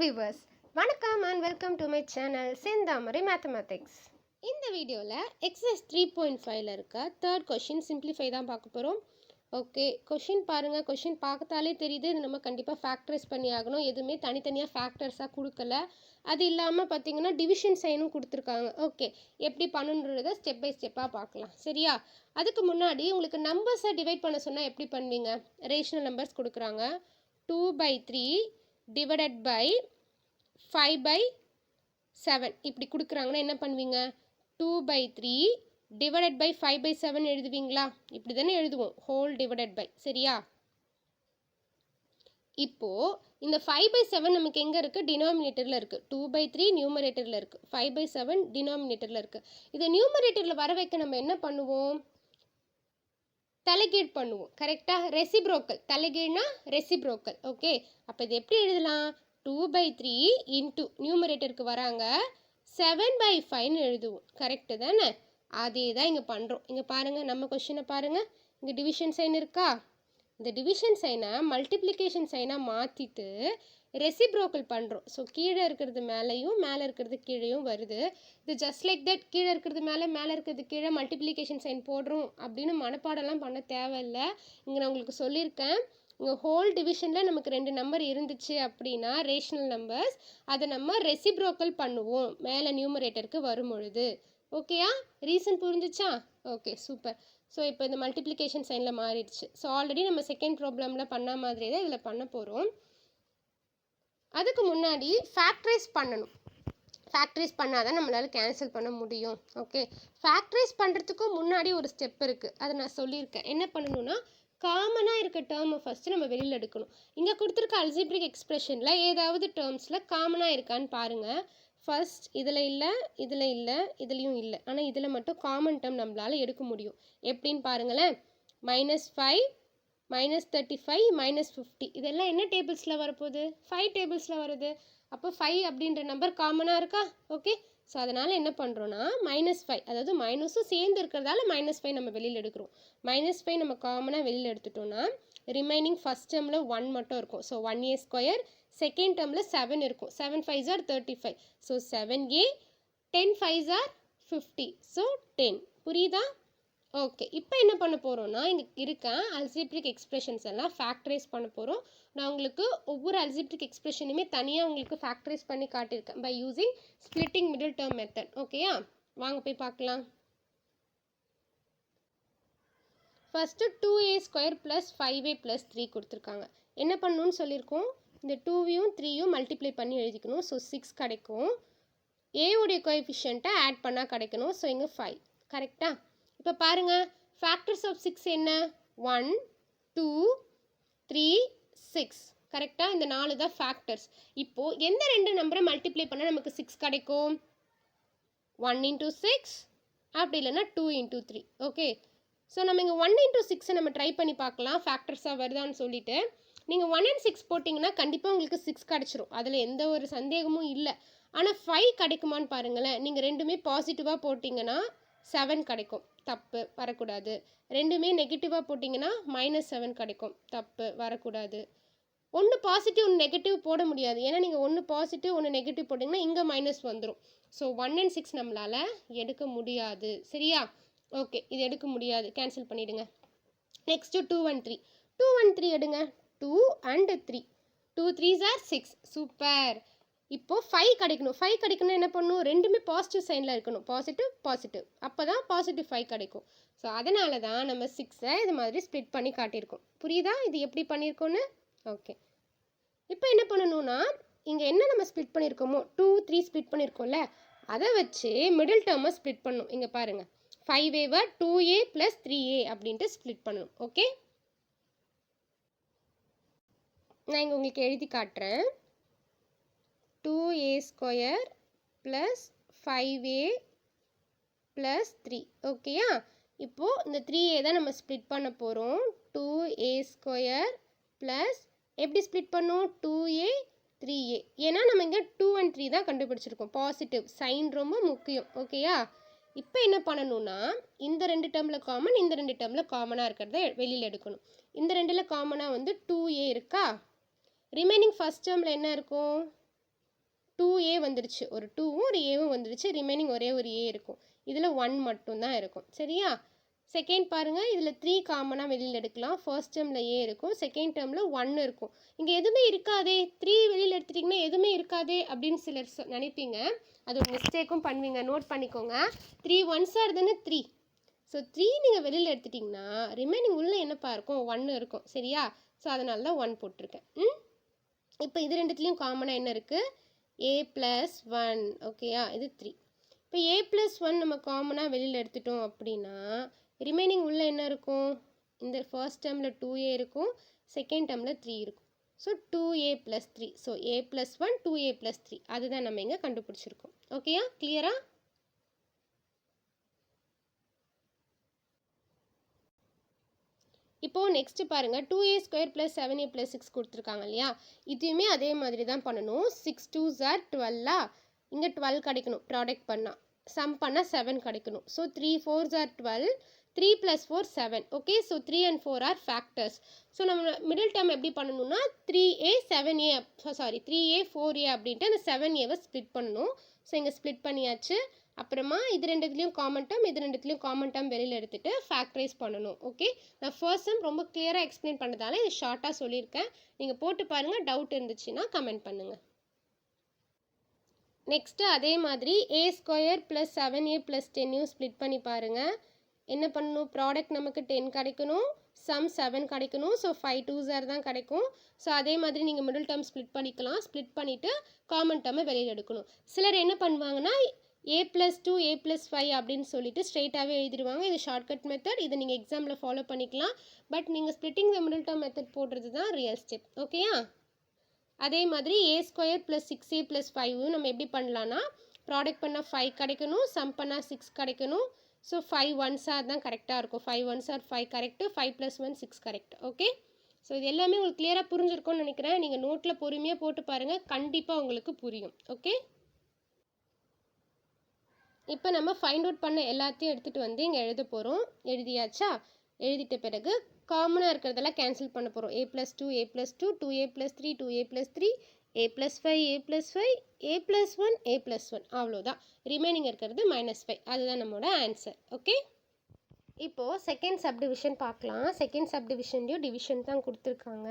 Viewers, வணக்கம் and welcome to my channel Senthamarai mathematics. இந்த வீடியோவில் எக்ஸசைஸ் 3.5ல் இருக்க தேர்ட் கொஷின் சிம்பிளிஃபை தான் பார்க்க போகிறோம். ஓகே, கொஷின் பாருங்கள். கொஷின் பார்க்கத்தாலே தெரியுது, இது நம்ம கண்டிப்பாக ஃபேக்டரைஸ் பண்ணி ஆகணும். எதுவுமே தனித்தனியாக ஃபேக்டர்ஸாக கொடுக்கல. அது இல்லாமல் பார்த்தீங்கன்னா டிவிஷன் சைனும் கொடுத்துருக்காங்க. ஓகே, எப்படி பண்ணுன்றதை ஸ்டெப் பை ஸ்டெப்பாக பார்க்கலாம். சரியா? அதுக்கு முன்னாடி உங்களுக்கு நம்பர்ஸை டிவைட் பண்ண சொன்னால் எப்படி பண்ணுவீங்க? ரேஷனல் நம்பர்ஸ் கொடுக்குறாங்க. 2/3 divided by 5/7 இப்படி கொடுக்குறாங்கன்னா என்ன பண்ணுவீங்க? 2/3 divided by 5/7 எழுதுவீங்களா? இப்படி தானே எழுதுவோம், ஹோல் டிவைடட் பை. சரியா? இப்போது இந்த 5/7 நமக்கு எங்கே இருக்குது? டினாமினேட்டரில் இருக்குது. 2/3 நியூமரேட்டரில் இருக்குது, 5/7 டினாமினேட்டரில் இருக்குது. இதை நியூமரேட்டரில் வர வைக்க நம்ம என்ன பண்ணுவோம்? தலைகீழ் பண்ணுவோம். கரெக்டாக? ரெசிப்ரோக்கல். தலைகீழ்னா ரெசிப்ரோக்கல். ஓகே, அப்போ இது எப்படி எழுதலாம்? 2/3 இன்ட்டு நியூமரேட்டருக்கு வராங்க 7/5ன்னு எழுதுவோம். கரெக்டு தானே? அதே தான் இங்கே பண்ணுறோம். இங்கே பாருங்கள், நம்ம கொஷினை பாருங்கள். இங்கே டிவிஷன் சைன் இருக்கா? இந்த டிவிஷன் சைனை மல்டிப்ளிகேஷன் சைனாக மாற்றிட்டு ரெசிப்ரோக்கல் பண்ணுறோம். ஸோ கீழே இருக்கிறது மேலேயும் மேலே இருக்கிறது கீழேயும் வருது. இது ஜஸ்ட் லைக் தட். கீழே இருக்கிறது மேலே மேலே இருக்கிறது கீழே மல்டிப்ளிகேஷன் சைன் போடுறோம் அப்படின்னு மனப்பாடம்லாம் பண்ண தேவையில்லை. இங்கே நான் உங்களுக்கு சொல்லியிருக்கேன். இங்கே ஹோல் டிவிஷனில் நமக்கு 2 நம்பர் இருந்துச்சு அப்படின்னா ரேஷனல் நம்பர்ஸ், அதை நம்ம ரெசிப்ரோக்கல் பண்ணுவோம் மேலே நியூமரேட்டருக்கு வரும் பொழுது. ஓகேயா? ரீசன் புரிஞ்சிச்சா? Okay, super. ஸோ இப்போ இந்த மல்டிப்ளிகேஷன் சைனில் மாறிடுச்சு. ஸோ ஆல்ரெடி நம்ம செகண்ட் ப்ராப்ளமில் பண்ண மாதிரி தான் இதில் பண்ண போகிறோம். அதுக்கு முன்னாடி ஃபேக்டரைஸ் பண்ணணும். ஃபேக்டரைஸ் பண்ணால் தான் நம்மளால் கேன்சல் பண்ண முடியும். ஓகே, ஃபேக்டரைஸ் பண்ணுறதுக்கு முன்னாடி ஒரு ஸ்டெப் இருக்குது, அதை நான் சொல்லியிருக்கேன். என்ன பண்ணணும்னா, காமனாக இருக்க டேர்மை ஃபஸ்ட்டு நம்ம வெளியில் எடுக்கணும். இங்கே கொடுத்துருக்க அல்ஜிப்ரிக் எக்ஸ்பிரஷனில் ஏதாவது டேர்ம்ஸில் காமனாக இருக்கான்னு பாருங்கள். ஃபர்ஸ்ட் இதில் இல்லை, இதில் இல்லை, இதுலேயும் இல்லை. ஆனால் இதில் மட்டும் காமன் டேர்ம் நம்மளால் எடுக்க முடியும். எப்படின்னு பாருங்களேன். -5, -35, -50 இதெல்லாம் என்ன டேபிள்ஸில் வரப்போகுது? 5 டேபிள்ஸில் வருது. அப்போ 5 அப்படின்ற நம்பர் காமனாக இருக்கா? ஓகே, ஸோ அதனால் என்ன பண்ணுறோன்னா -5, அதாவது மைனஸும் சேர்ந்து இருக்கிறதால -5 நம்ம வெளியில் எடுக்கிறோம். -5 நம்ம காமனாக வெளியில் எடுத்துட்டோம்னா ரிமைனிங் ஃபஸ்ட் டேர்மில் 1 மட்டும் இருக்கும். So 1a². செகண்ட் டேர்மில் 7 இருக்கும். 7 5s are 35. So 7a, 10 5s are 50. So 10. புரியுதா? ஓகே, இப்போ என்ன பண்ண போகிறோம்னா, இங்கே இருக்க அல்ஜிப்ரிக் எக்ஸ்பிரஷன்ஸ் எல்லாம் ஃபேக்டரைஸ் பண்ண போகிறோம். நான் உங்களுக்கு ஒவ்வொரு அல்ஜிப்ரிக் எக்ஸ்பிரஷனுமே தனியாக உங்களுக்கு ஃபேக்டரைஸ் பண்ணி காட்டியிருக்கேன் by using splitting middle term method. ஓகேயா? வாங்க போய் பார்க்கலாம். ஃபஸ்ட்டு 2a² + 5a + 3 கொடுத்துருக்காங்க. என்ன பண்ணணும்னு சொல்லியிருக்கோம்? இந்த 2வையும் 3யும் மல்டிப்ளை பண்ணி எழுதிக்கணும். ஸோ 6 கிடைக்கும். ஏவுடைய கோஎஃபிஷியண்ட்டை ஆட் பண்ணால் கிடைக்கணும். ஸோ இங்கே 5. கரெக்டாக? இப்போ பாருங்கள், ஃபேக்டர்ஸ் ஆஃப் 6 என்ன? 1 2 3 6. கரெக்டாக? இந்த 4 தான் ஃபேக்டர்ஸ். இப்போது எந்த 2 நம்பரை மல்டிப்ளை பண்ணால் நமக்கு 6 கிடைக்கும்? 1 × 6, அப்படி இல்லைன்னா 2 × 3. ஓகே, ஸோ நம்ம இங்கே 1 × 6 நம்ம ட்ரை பண்ணி பார்க்கலாம் ஃபேக்டர்ஸாக வருதான்னு சொல்லிட்டு. நீங்கள் 1 and 6 போட்டிங்கன்னா கண்டிப்பாக உங்களுக்கு 6 கிடச்சிரும். அதில் எந்த ஒரு சந்தேகமும் இல்லை. ஆனால் 5 கிடைக்குமான்னு பாருங்களேன். நீங்கள் ரெண்டுமே பாசிட்டிவாக போட்டிங்கன்னா 7 கிடைக்கும். தப்பு, வரக்கூடாது. ரெண்டுமே நெகட்டிவாக போட்டிங்கன்னா -7 கிடைக்கும். தப்பு, வரக்கூடாது. ஒன்று பாசிட்டிவ் ஒன்று நெகட்டிவ் போட முடியாது. ஏன்னா நீங்கள் ஒன்று பாசிட்டிவ் ஒன்று நெகட்டிவ் போட்டிங்கன்னா இங்கே மைனஸ் வந்துடும். ஸோ 1 and 6 நம்மளால் எடுக்க முடியாது. சரியா? ஓகே, இது எடுக்க முடியாது, கேன்சல் பண்ணிவிடுங்க. Next 2 and 3. 2 and 3 எடுங்க. 2 and 3. 2 3s are 6. சூப்பர். இப்போது 5 கிடைக்கணும். 5 கிடைக்கணும் என்ன பண்ணணும்? ரெண்டுமே பாசிட்டிவ் சைனில் இருக்கணும். பாசிட்டிவ் பாசிட்டிவ், அப்போ தான் பாசிட்டிவ் 5 கிடைக்கும். ஸோ அதனால தான் நம்ம 6ஐ இது மாதிரி ஸ்ப்ளிட் பண்ணி காட்டியிருக்கோம். புரியுதா இது எப்படி பண்ணியிருக்கோன்னு? ஓகே, இப்போ என்ன பண்ணணும்னா, இங்கே என்ன நம்ம ஸ்ப்ளிட் பண்ணியிருக்கோமோ 2 3 ஸ்ப்ளிட் பண்ணியிருக்கோம்ல, அதை வச்சு மிடில் டேர்மை ஸ்ப்ளிட் பண்ணணும். இங்கே பாருங்கள், 5a 2a + 3a அப்படின்ட்டு ஸ்ப்ளிட் பண்ணணும். ஓகே, நான் இங்கே உங்களுக்கு எழுதி காட்டுறேன். 2a² + 5a + 3. ஓகேயா? இப்போது இந்த 3a தான் நம்ம ஸ்ப்ளிட் பண்ண போகிறோம். 2a² + எப்படி ஸ்ப்ளிட் பண்ணோம்? 2a 3a. ஏன்னா நம்ம இங்கே 2 and 3 தான் கண்டுபிடிச்சிருக்கோம். பாசிட்டிவ் சைன் ரொம்ப முக்கியம். ஓகேயா? இப்போ என்ன பண்ணணும்னா, இந்த 2 டேர்மில் காமன், இந்த 2 டேர்மில் காமனாக இருக்கிறத வெளியில் எடுக்கணும். இந்த 2ல் காமனாக வந்து 2a இருக்கா? ரிமைனிங் ஃபஸ்ட் டேர்மில் என்ன இருக்கும்? 2a வந்துருச்சு, ஒரு 2வும் ஒரு ஏவும் வந்துருச்சு, ரிமைனிங் ஒரே ஒரு ஏ இருக்கும். இதில் 1 மட்டும்தான் இருக்கும். சரியா? செகண்ட் பாருங்கள், இதில் 3 காமனாக வெளியில் எடுக்கலாம். ஃபர்ஸ்ட் டேர்மில் ஏ இருக்கும், செகண்ட் டேர்மில் 1 இருக்கும். இங்கே எதுவுமே இருக்காதே, 3 வெளியில் எடுத்துட்டிங்கன்னா எதுவுமே இருக்காதே அப்படின்னு சிலர் நினைப்பீங்க. அது ஒரு மிஸ்டேக்கும் பண்ணுவீங்க, நோட் பண்ணிக்கோங்க. 3 1s தானே 3. ஸோ 3 நீங்கள் வெளியில் எடுத்துட்டிங்கன்னா ரிமைனிங் உள்ளே என்னப்பா இருக்கும், 1 இருக்கும். சரியா? ஸோ அதனால தான் 1 போட்டிருக்கேன். இப்போ இது ரெண்டுத்துலேயும் காமனாக என்ன இருக்குது, a + 1. ஓகேயா? இது 3. இப்போ a + 1 நம்ம காமனாக வெளியில் எடுத்துட்டோம் அப்படின்னா ரிமைனிங் உள்ள என்ன இருக்கும், இந்த ஃபர்ஸ்ட் டேர்மில் 2a இருக்கும், செகண்ட் டேர்மில் 3 இருக்கும். So 2a + 3. So a + 1 2a + 3 அதுதான் நம்ம இங்கே கண்டுபிடிச்சிருக்கோம். ஓகேயா? கிளியரா? இப்போது நெக்ஸ்ட்டு பாருங்கள், 2a² + 7a + 6 கொடுத்துருக்காங்க இல்லையா, இதுவுமே அதே மாதிரி தான் பண்ணணும். 6 2s are 12. இங்கே 12 கிடைக்கணும் ப்ராடக்ட் பண்ணால், சம் பண்ணால் 7 கிடைக்கணும். So 3 4s are 12, 3 + 4 7. Okay, so 3 and 4 are factors. So நம்ம மிடில் டேர்ம் எப்படி பண்ணணும்னா 3a 7a, sorry 3a 4a அப்படின்ட்டு அந்த 7aவை ஸ்ப்ளிட் பண்ணணும். ஸோ இங்கே ஸ்ப்ளிட் பண்ணியாச்சு. அப்புறமா இது ரெண்டுத்துலேயும் காமன் டேர்ம், இது ரெண்டுத்துலேயும் காமன் டேர்ம் வெளியில் எடுத்துகிட்டு ஃபேக்டரைஸ் பண்ணணும். ஓகே, நான் ஃபர்ஸ்ட் சம் ரொம்ப கிளியராக எக்ஸ்பிளைன் பண்ணதால இது ஷார்ட்டாக சொல்லியிருக்கேன். நீங்கள் போட்டு பாருங்கள், டவுட் இருந்துச்சுன்னா கமெண்ட் பண்ணுங்கள். நெக்ஸ்ட்டு அதே மாதிரி a² + 7a + 10 ஸ்ப்ளிட் பண்ணி பாருங்கள். என்ன பண்ணணும், ப்ராடக்ட் நமக்கு 10 கிடைக்கணும், சம் 7 கிடைக்கணும். ஸோ 5 2s are தான் கிடைக்கும். ஸோ அதே மாதிரி நீங்கள் மிடில் டேர்ம் ஸ்ப்ளிட் பண்ணிக்கலாம். ஸ்ப்ளிட் பண்ணிவிட்டு காமன் டேர்மை வெளியில் எடுக்கணும். சிலர் என்ன பண்ணுவாங்கன்னா a + 2 a + 5 அப்படின்னு சொல்லிட்டு ஸ்ட்ரெயிட்டாகவே எழுதிடுவாங்க. இது ஷார்ட்கட் மெத்தட், இதை நீங்கள் எக்ஸாமில் ஃபாலோ பண்ணிக்கலாம். பட் நீங்கள் splitting the middle term method போடுறது தான் ரியல் ஸ்டெப். ஓகேயா? அதே மாதிரி a² + 6a + 5 நம்ம எப்படி பண்ணலான்னா, ப்ராடக்ட் பண்ணால் 5 கிடைக்கணும், சம் பண்ணால் 6 கிடைக்கணும். ஸோ 5 1s are தான் கரெக்டாக இருக்கும். 5 1s are 5 correct, 5 + 1 6 correct. Okay, so இது எல்லாமே உங்களுக்கு கிளியராக புரிஞ்சிருக்கும்னு நினைக்கிறேன். நீங்கள் நோட்டில் பொறுமையாக போட்டு பாருங்கள், கண்டிப்பாக உங்களுக்கு புரியும். ஓகே, இப்போ நம்ம ஃபைண்ட் அவுட் பண்ண எல்லாத்தையும் எடுத்துகிட்டு வந்து இங்கே எழுத போகிறோம். எழுதியாச்சா? எழுதிட்ட பிறகு காமனாக இருக்கிறதெல்லாம் கேன்சல் பண்ண போகிறோம். a + 2 a + 2 2a + 3 2a + 3 a + 5 a + 5 a + 1 a + 1 அவ்வளோதான். ரிமைனிங் இருக்கிறது -5. அதுதான் நம்மளோட ஆன்சர். ஓகே, இப்போது செகண்ட் சப்டிவிஷன் பார்க்கலாம். செகண்ட் சப்டிவிஷன்லேயும் டிவிஷன் தான் கொடுத்துருக்காங்க.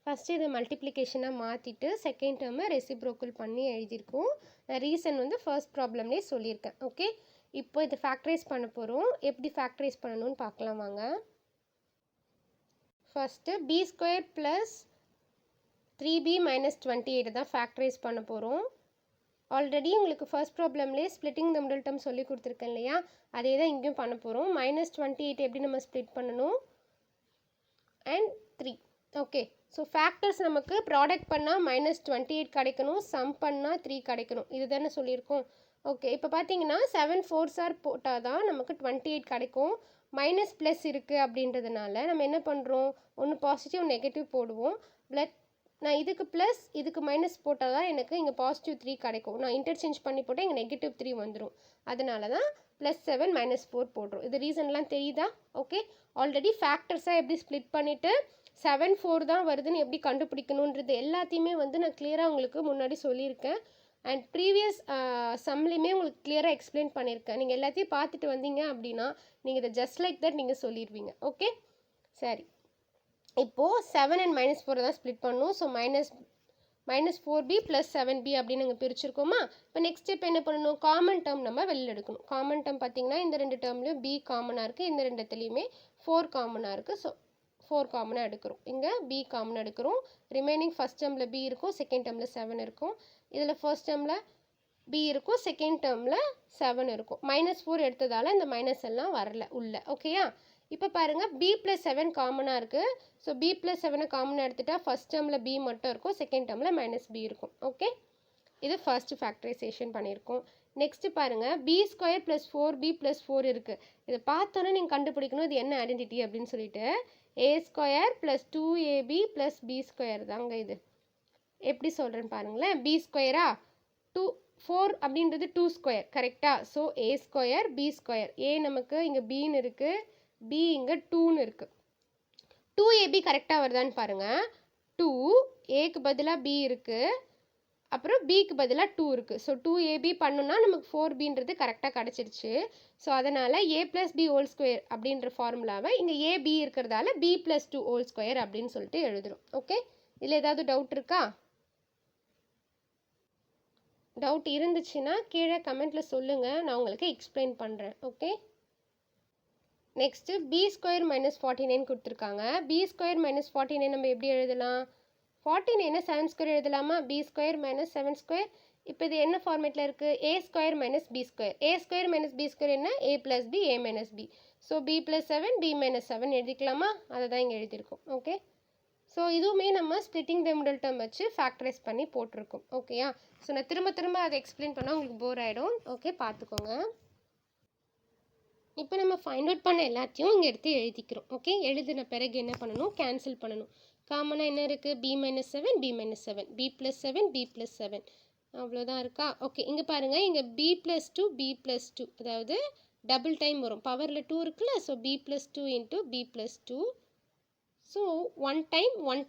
ஃபஸ்ட்டு இதை மல்டிப்ளிகேஷனாக மாற்றிட்டு செகண்ட் டேர்மை ரெசிப்ரோக்கல் பண்ணி எழுதியிருக்கோம். ரீசன் வந்து ஃபர்ஸ்ட் ப்ராப்ளம்லேயே சொல்லியிருக்கேன். ஓகே, இப்போ இதை ஃபேக்டரைஸ் பண்ண போகிறோம். எப்படி ஃபேக்டரைஸ் பண்ணணும்னு பார்க்கலாம் வாங்க. ஃபஸ்ட்டு b² + 3b - 28 தான் ஃபேக்டரைஸ் பண்ண போகிறோம். ஆல்ரெடி உங்களுக்கு ஃபர்ஸ்ட் ப்ராப்ளம்லேயே ஸ்ப்ளிட்டிங் த மிடில் டேர்ம் சொல்லி கொடுத்துருக்கேன் இல்லையா, அதே தான் இங்கேயும் பண்ண போகிறோம். -28 எப்படி நம்ம ஸ்ப்ளிட் பண்ணணும், அண்ட் 3. ஓகே, ஸோ ஃபேக்டர்ஸ் நமக்கு ப்ராடக்ட் பண்ணால் -28 கிடைக்கணும், சம் பண்ணால் 3 கிடைக்கணும். இது தானே சொல்லியிருக்கோம். ஓகே, இப்போ பார்த்தீங்கன்னா 7 4s are போட்டால் தான் நமக்கு 28 கிடைக்கும். மைனஸ் ப்ளஸ் இருக்குது அப்படின்றதுனால நம்ம என்ன பண்ணுறோம், ஒன்று பாசிட்டிவ் நெகட்டிவ் போடுவோம். நான் இதுக்கு ப்ளஸ் இதுக்கு மைனஸ் போட்டால் தான் எனக்கு இங்கே பாசிட்டிவ் 3 கிடைக்கும். நான் இன்டர்சேஞ்ச் பண்ணி போட்டால் இங்கே -3 வந்துடும். அதனால தான் +7 -4 போடுறோம். இது ரீசன்லாம் தெரியுதா? ஓகே, ஆல்ரெடி ஃபேக்டர்ஸாக எப்படி ஸ்ப்ளிட் பண்ணிவிட்டு 7 4 தான் வருதுன்னு எப்படி கண்டுபிடிக்கணுன்றது எல்லாத்தையுமே வந்து நான் கிளியராக உங்களுக்கு முன்னாடி சொல்லியிருக்கேன். அண்ட் ப்ரீவியஸ் சம்லேயுமே உங்களுக்கு கிளியராக எக்ஸ்பிளைன் பண்ணியிருக்கேன். நீங்கள் எல்லாத்தையும் பார்த்துட்டு வந்தீங்க அப்படின்னா நீங்கள் இதை ஜஸ்ட் லைக் தட் நீங்கள் சொல்லிடுவீங்க. ஓகே, சரி. இப்போது 7 and -4 தான் ஸ்ப்ளிட் பண்ணணும். ஸோ -4b + 7b அப்படின்னு நாங்கள் பிரிச்சிருக்கோமா. இப்போ நெக்ஸ்ட் ஸ்டெப் என்ன பண்ணணும், காமன் டேர்ம் நம்ம வெளியில் எடுக்கணும். காமன் டேர்ம் பார்த்தீங்கன்னா இந்த ரெண்டு டேர்ம்லேயும் b காமனாக இருக்குது, இந்த ரெண்டுத்துலேயுமே 4 காமனாக இருக்குது. ஸோ 4 காமனாக எடுக்கிறோம். இங்கே b காமனாக எடுக்கிறோம். ரிமைனிங் ஃபஸ்ட் டேர்மில் b இருக்கும், செகண்ட் டேர்மில் 7 இருக்கும். இதில் ஃபர்ஸ்ட் டேர்மில் b இருக்கும், செகண்ட் டேர்மில் 7 இருக்கும். -4 எடுத்ததால் இந்த மைனஸ் எல்லாம் வரல உள்ள. ஓகேயா? இப்போ பாருங்கள், b + 7 காமனாக இருக்குது. ஸோ b + 7 காமனாக எடுத்துகிட்டா ஃபஸ்ட் டேர்மில் b மட்டும் இருக்கும், செகண்ட் டேர்மில் -b இருக்கும். ஓகே, இது ஃபர்ஸ்ட் ஃபேக்டரைசேஷன் பண்ணியிருக்கோம். நெக்ஸ்ட்டு பாருங்கள், b² + 4b + 4 இருக்குது. இதை பார்த்தோன்னே நீங்கள் கண்டுபிடிக்கணும் இது என்ன ஐடென்டிட்டி அப்படின்னு சொல்லிட்டு. a² + 2ab + b² தாங்க இது. எப்படி சொல்கிறேன்னு பாருங்களேன். b² 4 அப்படின்றது 2² கரெக்டாக. So a² b². a நமக்கு இங்கே bன்னு இருக்குது, b இங்கே 2ன்னு இருக்குது. 2ab கரெக்டாக வருதான்னு பாருங்கள். 2 ஏக்கு பதிலாக b இருக்குது. அப்புறம் பிக்கு பதிலாக 2 இருக்குது. ஸோ 2ab பண்ணோன்னா நமக்கு 4bன்றது கரெக்டாக கிடச்சிருச்சு. ஸோ அதனால் a + b ஹோல் ஸ்கொயர் அப்படின்ற ஃபார்முலாவை இங்கே ab இருக்கிறதால b + 2 ஹோல் ஸ்கொயர் அப்படின்னு சொல்லிட்டு எழுதுகிறோம். ஓகே, இதில் ஏதாவது டவுட் இருக்கா? டவுட் இருந்துச்சுன்னா கீழே கமெண்ட்டில் சொல்லுங்கள், நான் உங்களுக்கு எக்ஸ்பிளைன் பண்ணுறேன். ஓகே, நெக்ஸ்ட்டு b² - 49 கொடுத்துருக்காங்க. b² - 49 நம்ம எப்படி எழுதலாம்? 49 7² எழுதலாமா? b² - 7². இப்போ இது என்ன ஃபார்மேட்டில் இருக்குது? a² - b². a² - b² என்ன? a + b a - b. So b + 7 b - 7 எழுதிக்கலாமா? அதை தான் இங்கே எழுதியிருக்கோம். ஓகே, ஸோ இதுவுமே நம்ம ஸ்ப்ளிட்டிங் த மிடில் டேர்ம் வச்சு ஃபேக்டரைஸ் பண்ணி போட்டிருக்கோம். ஓகேயா? ஸோ நான் திரும்ப அதை எக்ஸ்பிளைன் பண்ணால் உங்களுக்கு போர் ஆகிடும். ஓகே, பார்த்துக்கோங்க. இப்போ நம்ம ஃபைண்ட் அவுட் பண்ண எல்லாத்தையும் இங்கே எடுத்து எழுதிக்கிறோம். ஓகே, எழுதின பிறகு என்ன பண்ணணும்? கேன்சல் பண்ணணும். காமனாக என்ன இருக்குது? b - 7 b - 7 b + 7 b + 7 அவ்வளோதான் இருக்கா? ஓகே, இங்கே பாருங்கள், இங்கே b + 2 b + 2 அதாவது டபுள் டைம் வரும். பவரில் 2 இருக்குல்ல, so b + 2 × b + 2. So one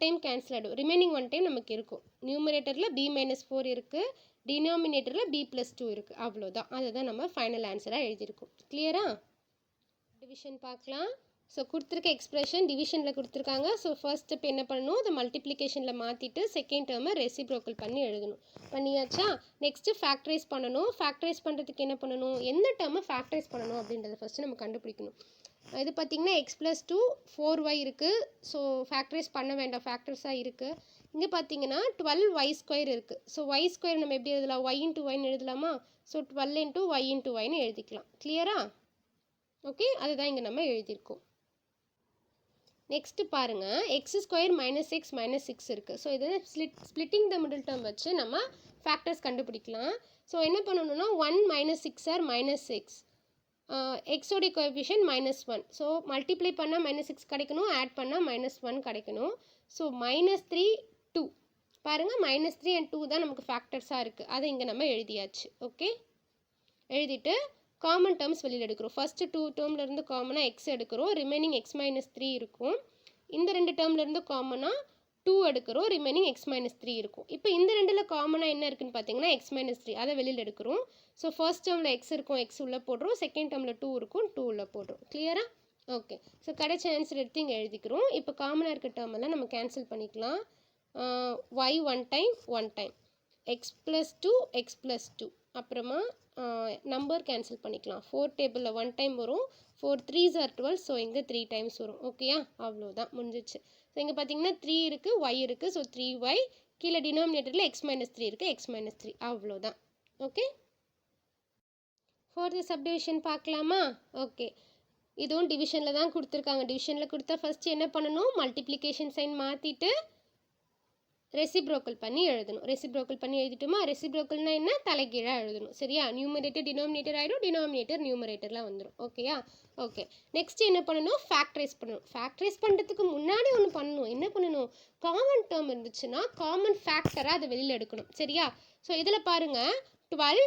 time cancel ஆகிடும். ரிமைனிங் ஒன் டைம் நமக்கு இருக்கும். நியூமரேட்டரில் b - 4 இருக்குது, டினாமினேட்டரில் b + 2 இருக்குது. அவ்வளோதான். அதை தான் நம்ம ஃபைனல் ஆன்சராக எழுதியிருக்கோம். கிளியரா? டிவிஷன் பார்க்கலாம். ஸோ கொடுத்துருக்க எக்ஸ்பிரஷன் டிவிஷனில் கொடுத்துருக்காங்க. ஸோ ஃபர்ஸ்ட் ஸ்டெப் என்ன பண்ணணும்? அதை மல்டிப்ளிகேஷனில் மாற்றிட்டு செகண்ட் டேர்மை ரெசிப்ரோக்கல் பண்ணி எழுதணும். பண்ணியாச்சா? நெக்ஸ்ட்டு ஃபேக்டரைஸ் பண்ணணும். ஃபேக்டரைஸ் பண்ணுறதுக்கு என்ன பண்ணணும்? எந்த டேர்மை ஃபேக்டரைஸ் பண்ணணும் அப்படின்றத ஃபஸ்ட்டு நம்ம கண்டுபிடிக்கணும். இது பார்த்திங்கன்னா x + 2 4y இருக்குது. ஸோ ஃபேக்டரைஸ் பண்ண வேண்டாம், ஃபேக்டர்ஸாக இருக்குது. இங்கே பார்த்தீங்கன்னா 12y² இருக்குது. ஸோ y² நம்ம எப்படி எழுதலாம்? y × y எழுதலாமா? ஸோ 12 × y × y எழுதிக்கலாம். கிளியரா? ஓகே, அதுதான் இங்கே நம்ம எழுதியிருக்கோம். நெக்ஸ்ட்டு பாருங்கள், x² - x - 6 இருக்குது. ஸோ இது ஸ்ப்ளிட்டிங் த மிடில் டேர்ம் வச்சு நம்ம ஃபேக்டர்ஸ் கண்டுபிடிக்கலாம். ஸோ என்ன பண்ணணும்னா 1 - 6 are -6. எக்ஸோடைய கோஎஃபிஷியன்ட் -1. ஸோ மல்டிப்ளை பண்ணால் -6 கிடைக்கணும், ஆட் பண்ணால் -1 கிடைக்கணும். ஸோ -3 2 பாருங்கள், -3 and 2 தான் நமக்கு ஃபேக்டர்ஸாக இருக்குது. அதை இங்கே நம்ம எழுதியாச்சு. ஓகே, எழுதிட்டு காமன் டேர்ம்ஸ் வெளியில் எடுக்கிறோம். ஃபஸ்ட்டு 2 டேர்ம்லேருந்து காமனாக எக்ஸ் எடுக்கிறோம், ரிமைனிங் x - 3 இருக்கும். இந்த 2 டேர்ம்லேருந்து காமனாக 2 எடுக்கிறோம், ரிமைனிங் x - 3 இருக்கும். இப்போ இந்த ரெண்டில் காமனாக என்ன இருக்குன்னு பார்த்தீங்கன்னா x - 3, அதை வெளியில் எடுக்கிறோம். ஸோ ஃபர்ஸ்ட் டேர்மில் x இருக்கும், x உள்ளே போடுறோம். செகண்ட் டேர்மில் 2 இருக்கும், 2 உள்ளே போடுறோம். கிளியரா? ஓகே, ஸோ கிடைச்ச ஆன்சர் எடுத்து இங்கே எழுதிக்கிறோம். இப்போ காமனாக இருக்க டேர்ம் எல்லாம் நம்ம கேன்சல் பண்ணிக்கலாம். y one time x + 2 x + 2 அப்புறமா நம்பர் கேன்சல் பண்ணிக்கலாம். 4 டேபிளில் 1 டைம் வரும், 4 3s are 12. ஸோ இங்கே 3 டைம்ஸ் வரும். ஓகேயா? அவ்வளோதான், முடிஞ்சிச்சு. ஸோ இங்கே பார்த்தீங்கன்னா 3 இருக்குது, y இருக்குது. ஸோ 3y, கீழே டினாமினேட்டரில் x - 3 இருக்குது, x - 3 அவ்வளோதான். ஓகே, ஃபோர்த்து சப்டிவிஷன் பார்க்கலாமா? ஓகே, இதுவும் டிவிஷனில் தான் கொடுத்துருக்காங்க. டிவிஷனில் கொடுத்தா ஃபஸ்ட்டு என்ன பண்ணணும்? மல்டிப்ளிகேஷன் சைன் மாற்றிட்டு ரெசிப்ரோக்கல் பண்ணி எழுதணும். ரெசிப்ரோக்கல் பண்ணி எழுதிட்டோமா? ரெசிப்ரோக்கல்னா என்ன? தலைகீழாக எழுதணும். சரியா? நியூமரேட்டர் டினாமினேட்டர் ஆகிடும், டினாமினேட்டர் நியூமரேட்டர்லாம் வந்துடும். ஓகேயா? ஓகே, நெக்ஸ்ட் என்ன பண்ணணும்? ஃபேக்டரைஸ் பண்ணணும். ஃபேக்டரைஸ் பண்ணுறதுக்கு முன்னாடி ஒன்று பண்ணணும். என்ன பண்ணணும்? காமன் டேர்ம் இருந்துச்சுன்னா காமன் ஃபேக்டராக அதை வெளியில் எடுக்கணும். சரியா? ஸோ இதில் பாருங்கள், 12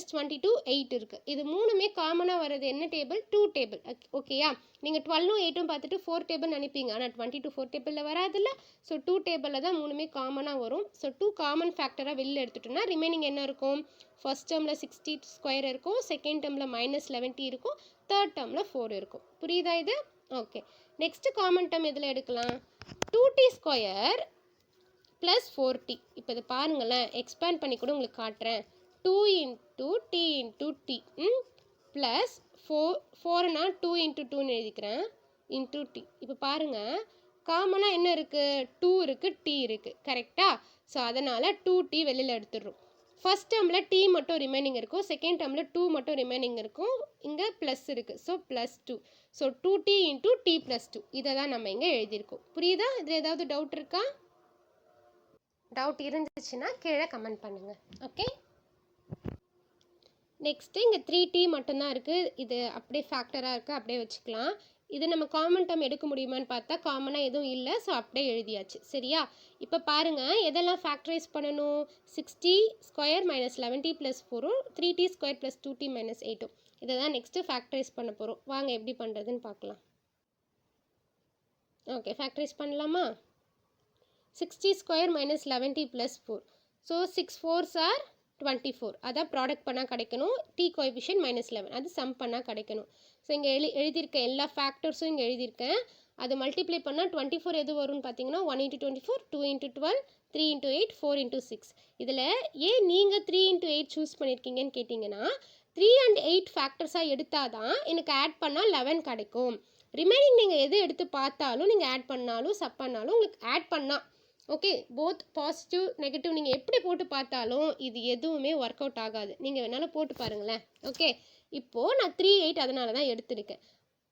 - 22 8 இருக்குது. இது மூணுமே காமனாக வர்றது என்ன டேபிள்? 2 டேபிள். ஓகேயா? நீங்கள் 12 8 பார்த்துட்டு 4 டேபிள் நினைப்பீங்க, ஆனால் 22 4 டேபிளில் வராதில்ல. ஸோ 2 டேபிளில் தான் மூணுமே காமனாக வரும். ஸோ 2 காமன் ஃபேக்டராக வெளியில் எடுத்துட்டோம்னா ரிமைனிங் என்ன இருக்கும்? ஃபர்ஸ்ட் டேர்மில் 60² இருக்கும், செகண்ட் டேர்மில் -70 இருக்கும், தேர்ட் டேர்மில் 4 இருக்கும். புரியுதா இது? ஓகே, நெக்ஸ்ட்டு காமன் டேர்ம் எதில் எடுக்கலாம்? 2t² + 4t. இப்போ இதை பாருங்களேன், எக்ஸ்பேண்ட் பண்ணி கூட உங்களுக்கு காட்டுறேன். 2 × t × t ப்ளஸ் 4னா 2 × 2ன்னு எழுதிக்கிறேன், × t. இப்போ பாருங்கள், காமனாக என்ன இருக்குது? 2 இருக்குது, t இருக்குது. கரெக்டாக? ஸோ அதனால் 2t வெளியில் எடுத்துடுறோம். ஃபஸ்ட் டேர்மில் t மட்டும் ரிமைனிங் இருக்கும், செகண்ட் டேர்மில் 2 மட்டும் ரிமைனிங் இருக்கும், இங்கே ப்ளஸ் இருக்குது. ஸோ +2. ஸோ 2t × t + 2 இதை தான் நம்ம இங்கே எழுதியிருக்கோம். புரியுதா? இதில் ஏதாவது டவுட் இருக்கா? டவுட் இருந்துச்சுன்னா கீழே கமெண்ட் பண்ணுங்கள். ஓகே, நெக்ஸ்ட்டு இங்கே 3t மட்டும்தான் இருக்குது. இது அப்படியே ஃபேக்டராக இருக்குது, அப்படியே வச்சுக்கலாம். இது நம்ம காமன் டேர்ம் எடுக்க முடியுமான்னு பார்த்தா காமனாக எதுவும் இல்லை. ஸோ அப்படியே எழுதியாச்சு. சரியா? இப்போ பாருங்கள், எதெல்லாம் ஃபேக்டரைஸ் பண்ணணும்? 60² - 70 + 4, 3t² + 2t - 8. இதை தான் நெக்ஸ்ட்டு ஃபேக்டரைஸ் பண்ண போகிறோம். வாங்க எப்படி பண்ணுறதுன்னு பார்க்கலாம். ஓகே, ஃபேக்டரைஸ் பண்ணலாமா? 60² - 70 + 4. So 6 4s are 24. அதான் ப்ராடக்ட் பண்ணால் கிடைக்கணும். t கோஎஃபிஷியன்ட் -11 அது சம் பண்ணால் கிடைக்கணும். ஸோ இங்கே எழுதியிருக்க எல்லா ஃபேக்டர்ஸும் இங்கே எழுதியிருக்கேன். அது மல்டிப்ளை பண்ணால் 24 எது வரும்னு பார்த்தீங்கன்னா 1 × 24, 2 × 12, 3 × 8, 4 × 6. இதில் ஏன் நீங்கள் 3 × 8 சூஸ் பண்ணியிருக்கீங்கன்னு கேட்டிங்கன்னா 3 and 8 ஃபேக்டர்ஸாக எடுத்தால் தான் எனக்கு ஆட் பண்ணால் 11 கிடைக்கும். ரிமைனிங் நீங்கள் எது எடுத்து பார்த்தாலும் நீங்கள் ஆட் பண்ணாலும் சப் பண்ணாலும் உங்களுக்கு ஆட் பண்ணால் ஓகே போத் பாசிட்டிவ் நெகட்டிவ் நீங்கள் எப்படி போட்டு பார்த்தாலும் இது எதுவுமே ஒர்க் அவுட் ஆகாது. நீங்கள் வேணாலும் போட்டு பாருங்களேன். ஓகே இப்போது நான் 3 8 அதனால தான் எடுத்திருக்கேன்.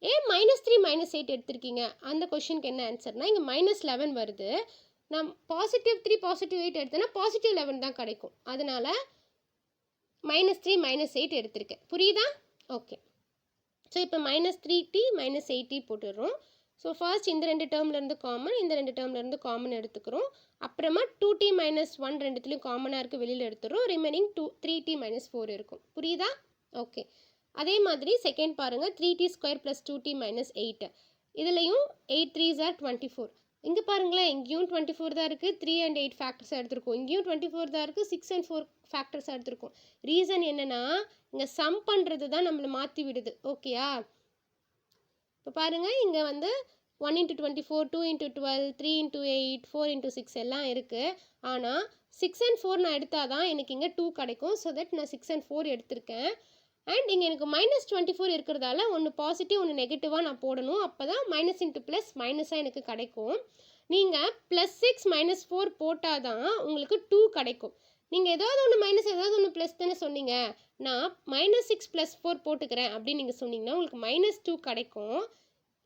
ஏன் -3 -8 எடுத்திருக்கீங்க அந்த கொஷினுக்கு என்ன ஆன்சர்னால் இங்கே -11 வருது. நான் +3 +8 எடுத்தேன்னா +11 தான் கிடைக்கும். அதனால் -3 -8 எடுத்திருக்கேன். புரியுதா? ஓகே ஸோ இப்போ -3t -8t போட்டுடுறோம். ஸோ ஃபர்ஸ்ட் இந்த 2 டேர்ம்லேருந்து காமன், இந்த 2 டேர்ம்லேருந்து காமன் எடுத்துக்கிறோம். அப்புறமா 2t - 1 ரெண்டுத்துலேயும் காமனாக இருக்குது, வெளியில் எடுத்துகிறோம். ரிமைனிங் 3t - 4 இருக்கும். புரியுதா? ஓகே அதே மாதிரி செகண்ட் பாருங்கள் 3t² + 2t - 8. இதுலேயும் 8 3s are 24. இங்கே பாருங்களேன் இங்கேயும் 24 தான் இருக்குது. 3 and 8 ஃபேக்டர்ஸாக எடுத்திருக்கோம். இங்கேயும் 24 தான் இருக்குது. 6 and 4 ஃபேக்டர்ஸாக எடுத்திருக்கோம். ரீசன் என்னென்னா இங்கே சம் பண்ணுறது தான் நம்மளை மாற்றி விடுது. ஓகேயா? இப்போ பாருங்கள் இங்கே வந்து 1 × 24, 2 × 12, 3 × 8, 4 × 6 எல்லாம் இருக்குது. ஆனால் 6 and 4 நான் எடுத்தால் தான் எனக்கு இங்கே 2 கிடைக்கும். ஸோ தட் நான் 6 and 4 எடுத்திருக்கேன். அண்ட் இங்கே எனக்கு -24 இருக்கிறதால ஒன்று பாசிட்டிவ் ஒன்று நெகட்டிவாக நான் போடணும். அப்போ தான் மைனஸ் இன்ட்டு ப்ளஸ் மைனஸாக எனக்கு கிடைக்கும். நீங்கள் +6 -4 போட்டால் தான் உங்களுக்கு 2 கிடைக்கும். நீங்கள் ஏதாவது ஒன்று மைனஸ் ஏதாவது ஒன்று ப்ளஸ் தானே சொன்னீங்க. நான் -6 + 4 போட்டுக்கிறேன் அப்படின்னு நீங்கள் சொன்னீங்கன்னா உங்களுக்கு -2 கிடைக்கும்.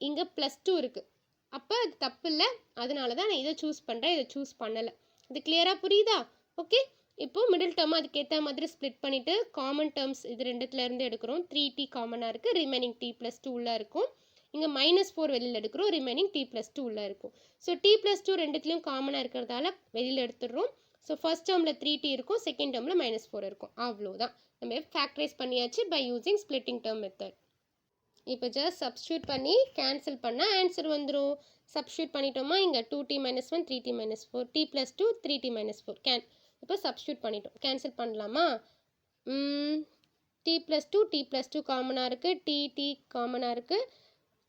இங்கே +2 இருக்குது. அப்போ அது தப்பு இல்லை. அதனால தான் நான் இதை சூஸ் பண்ணுறேன், இதை சூஸ் பண்ணலை. இது கிளியராக புரியுதா? ஓகே இப்போது மிடில் டேர்ம் அதுக்கேற்ற மாதிரி ஸ்ப்ளிட் பண்ணிவிட்டு காமன் டேர்ம்ஸ் இது ரெண்டுத்துலேருந்து எடுக்கிறோம். 3t காமனாக இருக்குது, ரிமைனிங் t + 2 உள்ளே இருக்கும். இங்கே -4 வெளியில் எடுக்கிறோம், ரிமைனிங் t + 2 உள்ளே இருக்கும். ஸோ t + 2 ரெண்டுத்துலேயும் காமனாக இருக்கிறதால வெளியில் எடுத்துடுறோம். ஸோ ஃபர்ஸ்ட் டேர்மில் 3t இருக்கும், செகண்ட் டேர்மில் -4 இருக்கும். அவ்வளோதான். நம்ம ஃபேக்டரைஸ் பண்ணியாச்சு by using splitting term method. இப்போ ஜஸ்ட் சப்ஸ்டியூட் பண்ணி கேன்சல் பண்ணால் ஆன்சர் வந்துடும். சப்ஸ்டியூட் பண்ணிட்டோமா இங்கே 2t - 1 3t - 4 t + 2 3t - 4 இப்போ சப்ஸ்டியூட் பண்ணிட்டோம். கேன்சல் பண்ணலாமா? t + 2 t + 2 காமனாக இருக்குது, t காமனாக இருக்குது,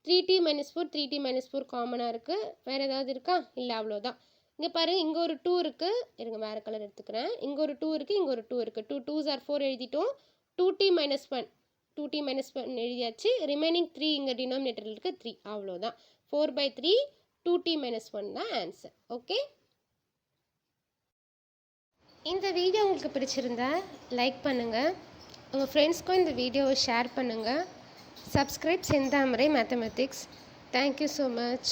3t - 4 3t - 4 காமனாக இருக்குது. வேறு ஏதாவது இருக்கா? இல்லை அவ்வளோதான். இங்கே பாருங்கள் இங்கே ஒரு 2 இருக்குது. இருங்க வேறு கலர் எடுத்துக்கிறேன். இங்கே ஒரு 2 இருக்குது, இங்கே ஒரு 2 இருக்குது. 2 2s are 4 எழுதிட்டோம். 2t - 1 2t - 1 எழுதியாச்சு. ரிமைனிங் 3 இங்கே டினாமினேட்டரில் இருக்குது 3. அவ்வளோதான். 4/3 2t - 1 தான் ஆன்சர். ஓகே இந்த வீடியோ உங்களுக்கு பிடிச்சிருந்தா லைக் பண்ணுங்கள், உங்கள் ஃப்ரெண்ட்ஸ்க்கும் இந்த வீடியோவை ஷேர் பண்ணுங்கள். சப்ஸ்கிரைப் செந்தாமரை மேத்தமெட்டிக்ஸ். Thank you so much.